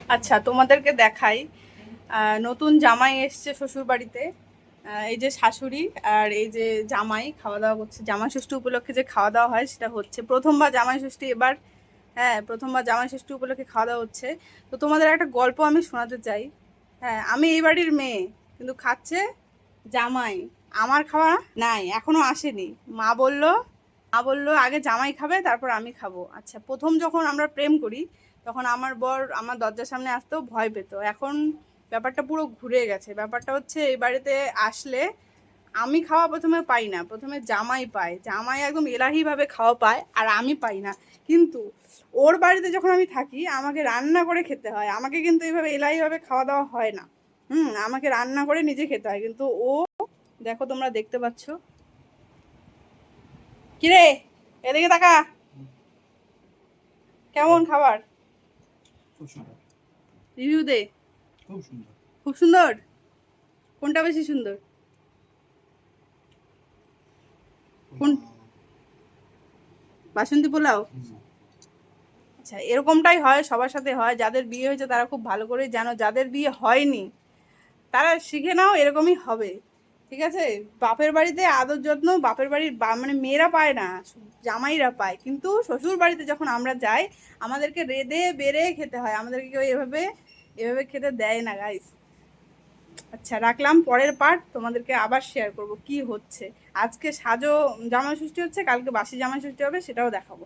আচ্ছা, তোমাদেরকে দেখাই। নতুন জামাই এসছে শ্বশুর বাড়িতে। এই যে শাশুড়ি আর এই যে জামাই খাওয়া দাওয়া করছে। জামাই ষষ্ঠী উপলক্ষে যে খাওয়া দাওয়া হয় সেটা হচ্ছে প্রথমবার জামাই ষষ্ঠী এবার। হ্যাঁ, প্রথমবার জামাই ষষ্ঠী উপলক্ষে খাওয়া দাওয়া হচ্ছে। তো তোমাদের একটা গল্প আমি শোনাতে চাই। হ্যাঁ, আমি এই বাড়ির মেয়ে, কিন্তু খাচ্ছে জামাই। আমার খাওয়া নাই, এখনো আসেনি। মা বলল মা বলল আগে জামাই খাবে তারপর আমি খাবো। আচ্ছা, প্রথম যখন আমরা প্রেম করি তখন আমার বর আমার দরজার সামনে আসতেও ভয় পেত। এখন ব্যাপারটা পুরো ঘুরে গেছে। ব্যাপারটা হচ্ছে এই বাড়িতে আসলে আমি খাওয়া প্রথমে পাই না, প্রথমে জামাই পায়। জামাই একদম এলাহিভাবে খাওয়া পায় আর আমি পাই না। কিন্তু ওর বাড়িতে যখন আমি থাকি আমাকে রান্না করে খেতে হয়, আমাকে কিন্তু এইভাবে এলাহিভাবে খাওয়া দাওয়া হয় না। আমাকে রান্না করে নিজে খেতে হয়। কিন্তু ও, দেখো তোমরা দেখতে পাচ্ছ। কিরে, এদিকে তাকা। কেমন খাবার? খুব সুন্দর। রিভিউ দে। খুব সুন্দর। খুব সুন্দর? কোনটা বেশি সুন্দর? কোন? বাসন্তী পোলাও? আচ্ছা, এরকমটাই হয়, সবার সাথে হয়। যাদের বিয়ে হয়েছে তারা খুব ভালো করে জানো, যাদের বিয়ে হয়নি তারা শিখে নাও এরকমই হবে। ঠিক আছে? বাপের বাড়িতে আদর যত্ন বাপের বাড়ির মানে মেয়েরা পায় না, জামাইরা পায়। কিন্তু শ্বশুর বাড়িতে যখন আমরা যাই আমাদেরকে রেঁধে বেড়ে খেতে হয়, আমাদেরকে কেউ এভাবে এভাবে খেতে দেয় না গাইস। আচ্ছা, রাখলাম। পরের পার্ট তোমাদেরকে আবার শেয়ার করব কি হচ্ছে। আজকে সাজো জামাই ষষ্ঠী হচ্ছে, কালকে বাসি জামাই ষষ্ঠী হবে, সেটাও দেখাবো।